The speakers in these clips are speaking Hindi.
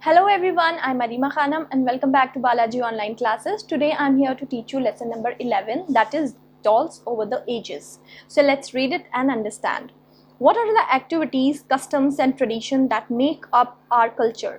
Hello everyone, I'm Arima Khanam and welcome back to Balaji Online Classes. Today I'm here to teach you lesson number 11, that is dolls over the ages. So let's read it and understand. What are the activities, customs and tradition that make up our culture?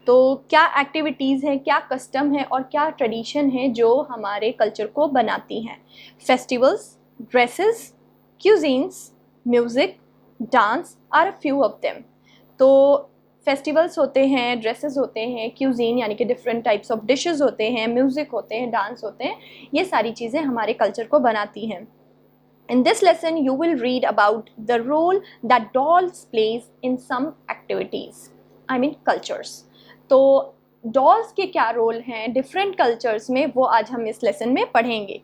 तो क्या एक्टिविटीज़ हैं, क्या कस्टम है और क्या ट्रेडिशन है जो हमारे कल्चर को बनाती हैं? Festivals, dresses, cuisines, music, dance are a few of them. तो फेस्टिवल्स होते हैं, ड्रेसेस होते हैं, क्यूजीन यानी कि डिफरेंट टाइप्स ऑफ डिशेस होते हैं, म्यूज़िक होते हैं, डांस होते हैं, ये सारी चीज़ें हमारे कल्चर को बनाती हैं. In this lesson, you will read about the role that dolls plays in some activities. I mean cultures. तो डॉल्स के क्या रोल हैं डिफरेंट कल्चर्स में, वो आज हम इस लेसन में पढ़ेंगे.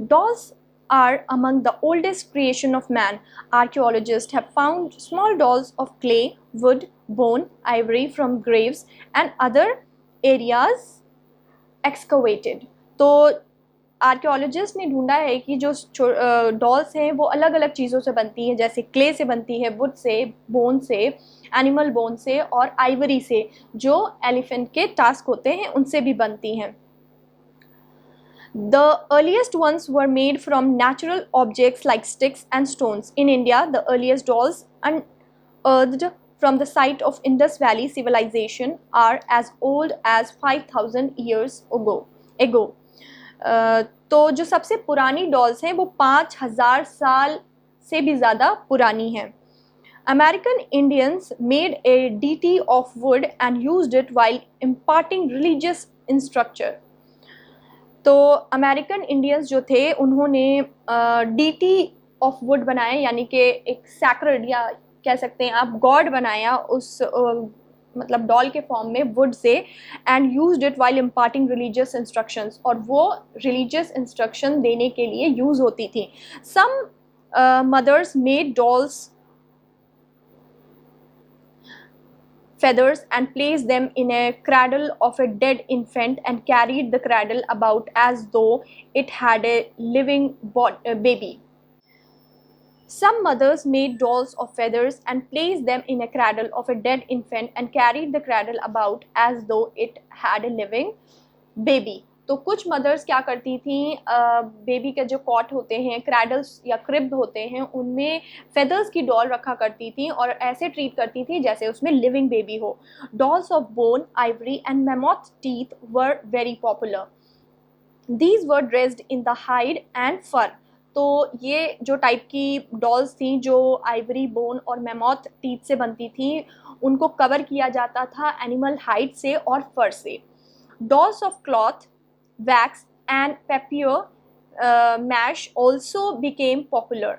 Dolls are among the oldest creation of man. Archaeologists have found small dolls of clay, wood, bone, ivory from graves and other areas excavated. तो आर्कियोलॉजिस्ट ने ढूंढा है कि जो डॉल्स हैं वो अलग अलग चीज़ों से बनती हैं, जैसे क्ले से बनती है, वुड से, बोन से, एनिमल बोन से और आइवरी से, जो एलिफेंट के टास्क होते हैं उनसे भी बनती हैं. The earliest ones were made from natural objects like sticks and stones. In India, the earliest dolls unearthed from the site of Indus Valley civilization are as old as 5,000 years ago. तो जो सबसे पुरानी डॉल्स हैं वो 5,000 साल से भी ज़्यादा पुरानी हैं. American Indians made a deity of wood and used it while imparting religious instruction. तो अमेरिकन इंडियंस जो थे उन्होंने डीटी ऑफ वुड बनाया, यानी कि एक सैक्रेड या कह सकते हैं आप गॉड बनाया उस मतलब डॉल के फॉर्म में would say, and used it while imparting religious instructions, और वो रिलीजियस इंस्ट्रक्शन देने के लिए यूज़ होती थी. Some mothers made dolls feathers and placed them in a cradle of a dead infant and carried the cradle about as though it had a living baby. Some mothers made dolls of feathers and placed them in a cradle of a dead infant and carried the cradle about as though it had a living baby. तो कुछ मदर्स क्या करती थी, बेबी के जो कॉट होते हैं, क्रैडल्स या क्रिब होते हैं, उनमें फेदर्स की डॉल रखा करती थी और ऐसे ट्रीट करती थी जैसे उसमें लिविंग बेबी हो. Dolls of bone, ivory and mammoth teeth were very popular. These were dressed in the hide and fur. तो ये जो टाइप की डॉल्स थी जो आइवरी, बोन और मैमोथ टीथ से बनती थी, उनको कवर किया जाता था एनिमल हाइड से और फर से. Dolls of cloth, wax and papier mash also became popular.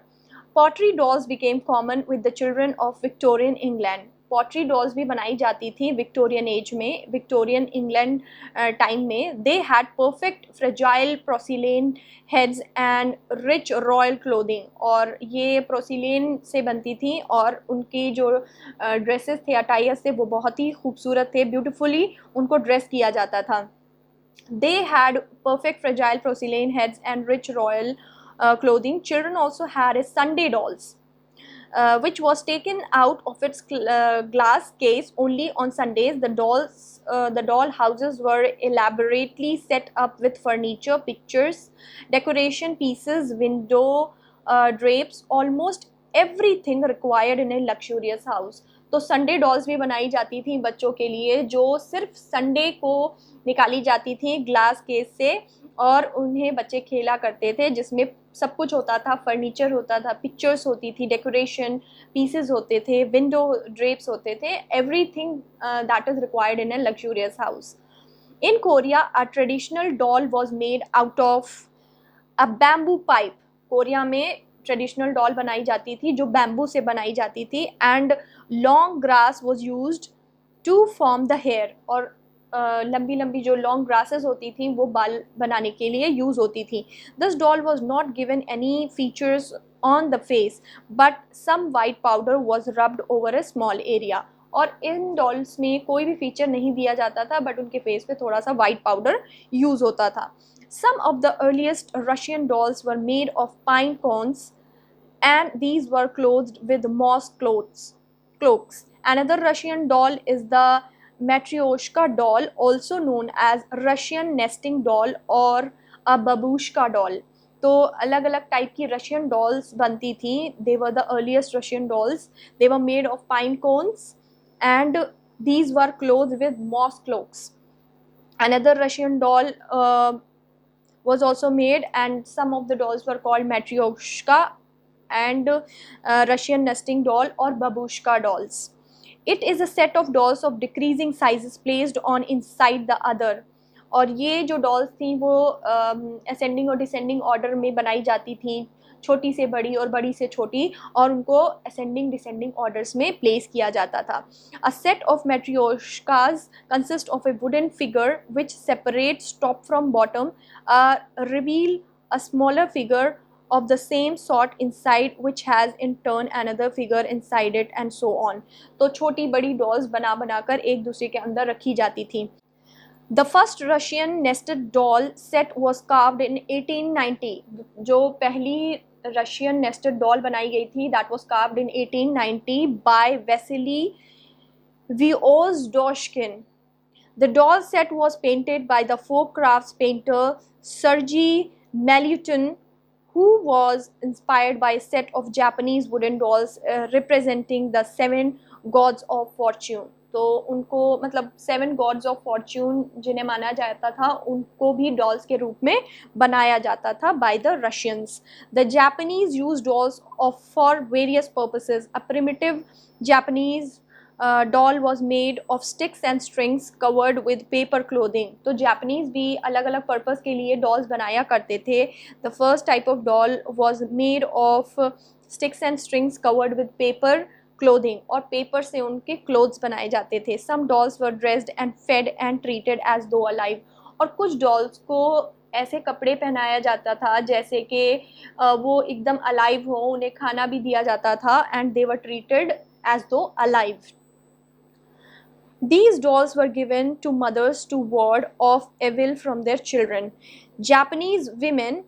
Pottery dolls became common with the children of Victorian England. Pottery dolls भी बनाई जाती थी विक्टोरियन एज में, विक्टोरियन इंग्लैंड टाइम में. They had perfect fragile porcelain heads and rich royal clothing. और ये पोर्सिलेन से बनती थी और उनकी जो ड्रेसेस थे, अटायर्स थे, वो बहुत ही खूबसूरत थे, ब्यूटिफुली उनको ड्रेस किया जाता था. They had perfect fragile porcelain heads and rich royal clothing. Children also had a Sunday dolls, which was taken out of its glass case only on Sundays. The doll houses were elaborately set up with furniture, pictures, decoration pieces, window drapes, almost everything required in a luxurious house. तो संडे डॉल्स भी बनाई जाती थी बच्चों के लिए, जो सिर्फ संडे को निकाली जाती थी ग्लास केस से, और उन्हें बच्चे खेला करते थे, जिसमें सब कुछ होता था, फर्नीचर होता था, पिक्चर्स होती थी, डेकोरेशन पीसेस होते थे, विंडो ड्रेप्स होते थे, everything that is required in a luxurious house. In Korea a traditional doll was made out of a bamboo pipe. Korea में ट्रेडिशनल डॉल बनाई जाती थी जो बैम्बू से बनाई जाती थी, and long grass was used to form the hair. और लंबी लंबी जो लॉन्ग ग्रासेस होती थी वो बाल बनाने के लिए यूज़ होती थी. This doll was not given any features on the face but some white powder was rubbed over a small area. और इन डॉल्स में कोई भी फीचर नहीं दिया जाता था, बट उनके फेस पे थोड़ा सा वाइट पाउडर यूज़ होता था. Some of the earliest Russian dolls were made of pine cones and these were clothed with moss cloaks. Another Russian doll is the matryoshka doll, also known as Russian nesting doll or a babushka doll. तो अलग अलग टाइप की रशियन डॉल्स बनती थी. They were the earliest Russian dolls. They were made of pine cones and these were clothed with moss cloaks. Another Russian doll was also made, and some of the dolls were called matryoshka and Russian nesting doll or babushka dolls. It is a set of dolls of decreasing sizes placed on inside the other. और ये जो डॉल्स थी वो असेंडिंग और डिसेंडिंग ऑर्डर में बनाई जाती थी, छोटी से बड़ी और बड़ी से छोटी, और उनको असेंडिंग डिसेंडिंग ऑर्डर्स में प्लेस किया जाता था. A set of matryoshkas consist of A wooden figure which separates top from bottom, reveal a smaller figure of the same sort inside which has in turn another figure inside it and so on. तो छोटी बड़ी डॉल्स बना बनाकर एक दूसरे के अंदर रखी जाती थी. The first Russian nested doll set was carved in 1890. जो पहली रशियन नेस्टेड डॉल बनाई गई थी that was carved in 1890 by Vasily Vyozdoshkin. The doll set was painted by the folk crafts painter Sergei Malyutin, who was inspired by a set of Japanese wooden dolls representing the 7 gods of fortune. तो उनको मतलब 7 gods of fortune जिन्हें माना जाता था उनको भी डॉल्स के रूप में बनाया जाता था by the Russians. The Japanese used dolls for various purposes. A primitive Japanese doll was made of sticks and strings covered with paper clothing. तो जापानीज भी अलग अलग पर्पस के लिए डॉल्स बनाया करते थे. The first type of doll was made of sticks and strings covered with paper clothing, और पेपर से उनके क्लोथ्स बनाए जाते थे. Some dolls were dressed and fed and treated as though alive. और कुछ डॉल्स को ऐसे कपड़े पहनाया जाता था जैसे कि वो एकदम अलाइव हो, उन्हें खाना भी दिया जाता था, and they were treated as though alive. These dolls were given to mothers to ward off evil from their children. Japanese women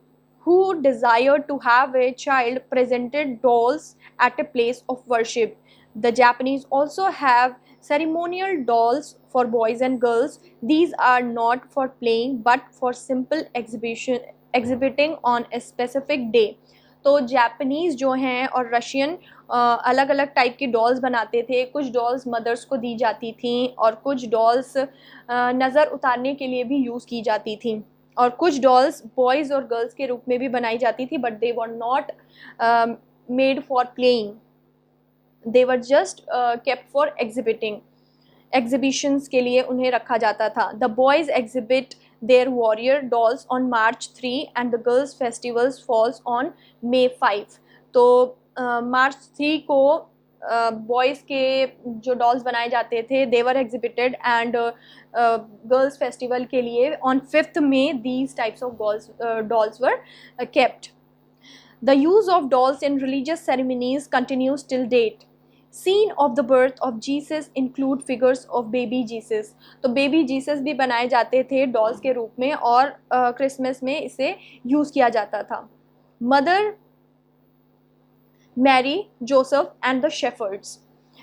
who desired to have a child presented dolls at a place of worship. The Japanese also have ceremonial dolls for boys and girls. These are not for playing but for simple exhibiting on a specific day. तो जापानीज़ जो हैं और रशियन अलग अलग टाइप की डॉल्स बनाते थे. कुछ डॉल्स मदर्स को दी जाती थी और कुछ डॉल्स नज़र उतारने के लिए भी यूज़ की जाती थी, और कुछ डॉल्स बॉयज़ और गर्ल्स के रूप में भी बनाई जाती थी, but they were not made for playing, they were just kept for exhibiting. Exhibitions के लिए उन्हें रखा जाता था. The boys exhibit their warrior dolls on March 3 and the girls festivals falls on May 5. तो March 3 को बॉयज़ के जो डॉल्स बनाए जाते थे they were exhibited, and girls festival के लिए on 5th May these types of dolls were kept. The use of dolls in religious ceremonies continues till date. Scene of the birth of Jesus include figures of baby Jesus. तो बेबी जीसस भी बनाए जाते थे डॉल्स के रूप में, और क्रिसमस में इसे यूज़ किया जाता था. Mother Mary, Joseph and the shepherds,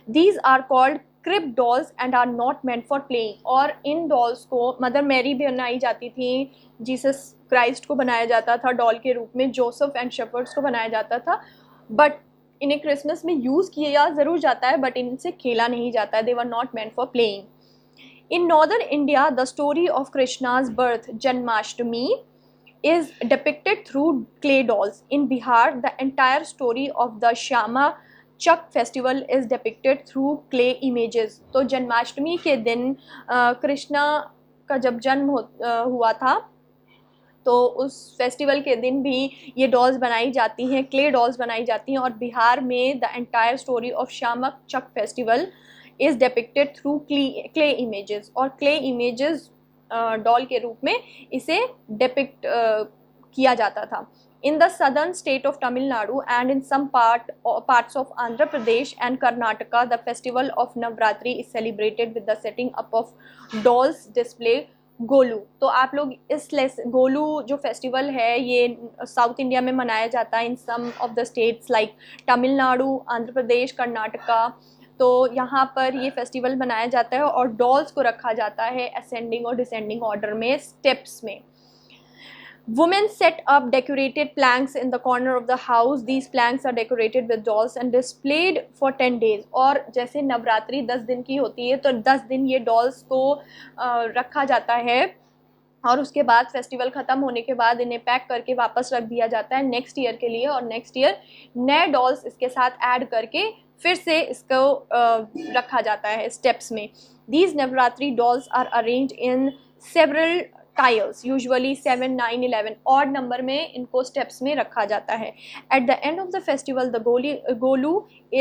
these are called crib dolls and are not meant for playing. और इन डॉल्स को मदर मैरी भी बनाई जाती थी, जीसस क्राइस्ट को बनाया जाता था डॉल के रूप में, जोसेफ एंड शेफर्ड्स को बनाया जाता था, बट इन्हें क्रिसमस में यूज़ किया ज़रूर जाता है बट इनसे खेला नहीं जाता है. They were not meant for playing. In northern India the story of Krishna's birth Janmashtami is depicted through clay dolls. In Bihar, the entire story of the Shama Chak festival is depicted through clay images. तो जन्माष्टमी के दिन कृष्णा का जब जन्म हुआ था तो उस फेस्टिवल के दिन भी ये डॉल्स बनाई जाती हैं, क्ले डॉल्स बनाई जाती हैं. और बिहार में the entire story of Shama Chak festival is depicted through clay images, और क्ले इमेजेस डॉल के रूप में इसे डिपिक्ट किया जाता था. In the southern state of Tamil Nadu and in some parts of Andhra Pradesh and Karnataka, the festival of Navratri is celebrated with the setting up of dolls display Golu. तो आप लोग इस गोलू जो फेस्टिवल है ये साउथ इंडिया में मनाया जाता है in some of the states like Tamil Nadu, Andhra Pradesh, Karnataka, तो यहाँ पर ये फेस्टिवल मनाया जाता है और डॉल्स को रखा जाता है असेंडिंग और डिसेंडिंग ऑर्डर में, स्टेप्स में. Women set up decorated planks in the corner of the house. These planks are decorated with dolls and displayed for 10 days. और जैसे नवरात्रि 10 दिन की होती है तो 10 दिन ये डॉल्स को रखा जाता है और उसके बाद फेस्टिवल ख़त्म होने के बाद इन्हें पैक करके वापस रख दिया जाता है नेक्स्ट ईयर के लिए, और नेक्स्ट ईयर नए डॉल्स इसके साथ ऐड करके फिर से इसको रखा जाता है स्टेप्स में. These Navratri dolls are arranged in several tiles, usually 7, 9, 11 odd number में इनको steps में रखा जाता है. At the end of the festival, the golu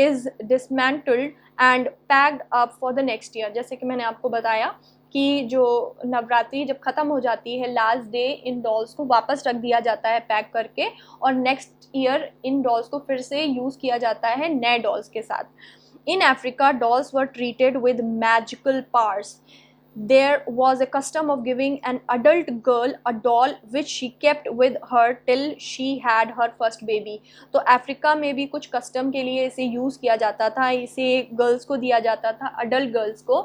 is dismantled and packed up for the next year. जैसे कि मैंने आपको बताया कि जो नवरात्रि जब ख़त्म हो जाती है लास्ट डे इन डॉल्स को वापस रख दिया जाता है पैक करके, और नेक्स्ट ईयर इन डॉल्स को फिर से यूज़ किया जाता है नए डॉल्स के साथ. In Africa, dolls were treated with magical powers. There was a custom of giving an adult girl a doll which she kept with her till she had her first baby. तो अफ्रीका में भी कुछ कस्टम के लिए इसे यूज़ किया जाता था, इसे गर्ल्स को दिया जाता था, अडल्ट गर्ल्स को,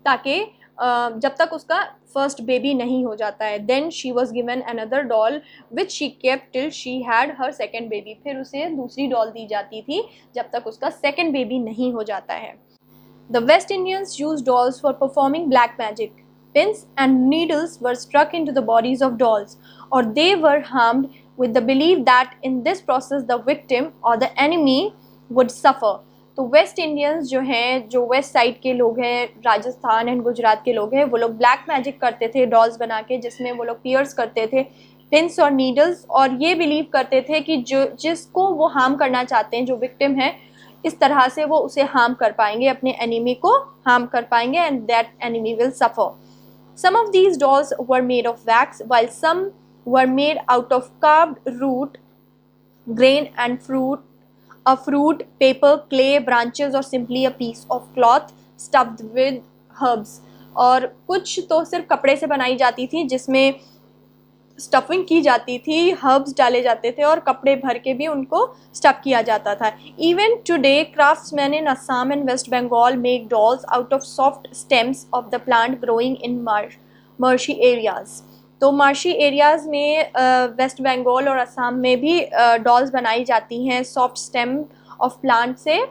ताकि जब तक उसका फर्स्ट बेबी नहीं हो जाता है. Then she was given another doll which she kept till she had her second baby. फिर उसे दूसरी डॉल दी जाती थी जब तक उसका सेकेंड बेबी नहीं हो जाता है. The West Indians used dolls for performing black magic. Pins and needles were stuck into the bodies of dolls, or they were harmed with the belief that in this process the victim or the enemy would suffer. तो वेस्ट इंडियंस जो हैं, जो वेस्ट साइड के लोग हैं, राजस्थान एंड गुजरात के लोग हैं, वो लोग ब्लैक मैजिक करते थे डॉल्स बना के, जिसमें वो लोग पियर्स करते थे पिंस और नीडल्स, और ये बिलीव करते थे कि जो जिसको वो हार्म करना चाहते हैं, जो विक्टिम है, इस तरह से वो उसे हार्म कर पाएंगे, अपने एनिमी को हार्म कर पाएंगे, and that enemy will suffer. Some of these dolls were made of wax while some were made out of carved root, grain and fruit, paper, clay, branches or simply a piece of cloth stuffed with herbs. और कुछ तो सिर्फ कपड़े से बनाई जाती थी जिसमें स्टफिंग की जाती थी, हर्ब्स डाले जाते थे और कपड़े भर के भी उनको स्टफ किया जाता था. Even today craftsman in Assam and West Bengal make dolls out of soft stems of the plant growing in marshy areas. तो मार्शी एरियाज़ में वेस्ट बंगाल और असम में भी डॉल्स बनाई जाती हैं सॉफ्ट स्टेम ऑफ प्लांट से.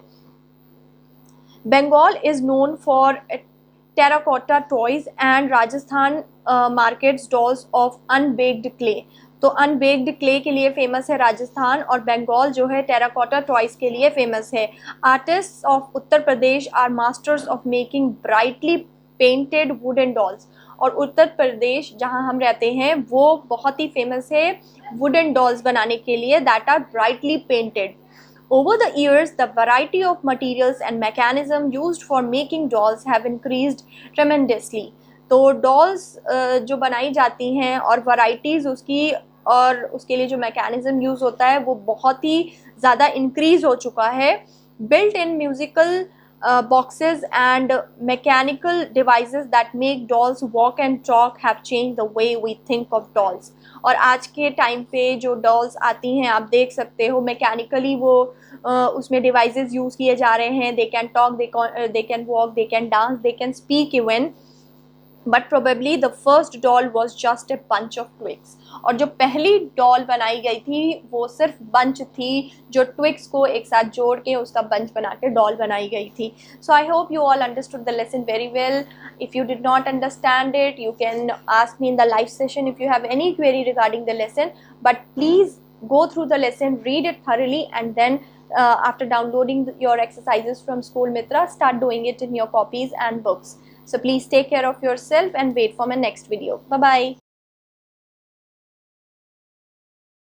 Bengal is known for terracotta toys and Rajasthan markets dolls of unbaked clay. तो अनबेक्ड क्ले के लिए फेमस है राजस्थान, और बंगाल जो है टेराकोटा टॉयज़ के लिए फेमस है. Artist of Uttar Pradesh are masters of making brightly painted wooden dolls. और उत्तर प्रदेश जहां हम रहते हैं वो बहुत ही फेमस है वुडन डॉल्स बनाने के लिए that are brightly painted. Over the years, the variety of materials and mechanism used for making dolls have increased tremendously. तो डॉल्स जो बनाई जाती हैं और वैराइटीज़ उसकी और उसके लिए जो मैकेनिज़्म यूज़ होता है वो बहुत ही ज़्यादा इंक्रीज़ हो चुका है. Built in musical boxes and mechanical devices that make dolls walk and talk have changed the way we think of dolls. और आज के टाइम पे जो डॉल्स आती हैं आप देख सकते हो मैकेनिकली वो उसमें डिवाइसेस यूज़ किए जा रहे हैं. They can talk, they can walk, they can dance, they can speak even, but probably the first doll was just a bunch of twigs. और जो पहली डॉल बनाई गई थी वो सिर्फ बंच थी, जो ट्विग्स को एक साथ जोड़ के उसका बंच बना के डॉल बनाई गई थी. So I hope you all understood the lesson very well. If you did not understand it you can ask me in the live session if you have any query regarding the lesson, but please go through the lesson, read it thoroughly, and then after downloading your exercises from School Mitra, start doing it in your copies and books. So please take care of yourself and wait for my next video. Bye bye.